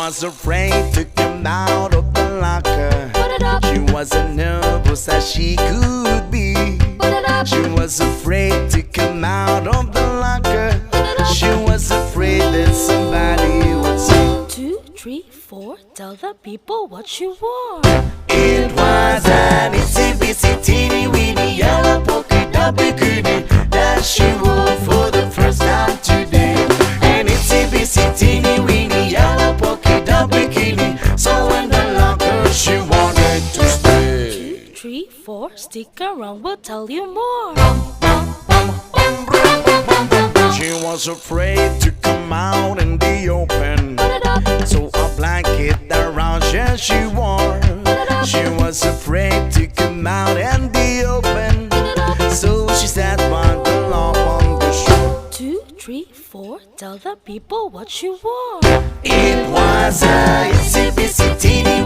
was afraid to come out of the locker. She was as nervous as she could be. She was afraid to come out of the locker. She was afraid that somebody would say, 2, 3, 4, tell the people what she wore. it was an itsy bitsy teeny weeny yellow polka dot bikini that she wore for the first time today. An itsy bitsy teeny weeny yellow polka dot bikini, so in the locker she wanted to stay. 2, 3, 4, stick around, we'll tell you more. She was afraid to come out in the open, so a blanket around her she wore. She was afraid to come out in the open, so she sat one along on the shore. 2, 3, 4, tell the people what she wore. It was a itsy bitsy teeny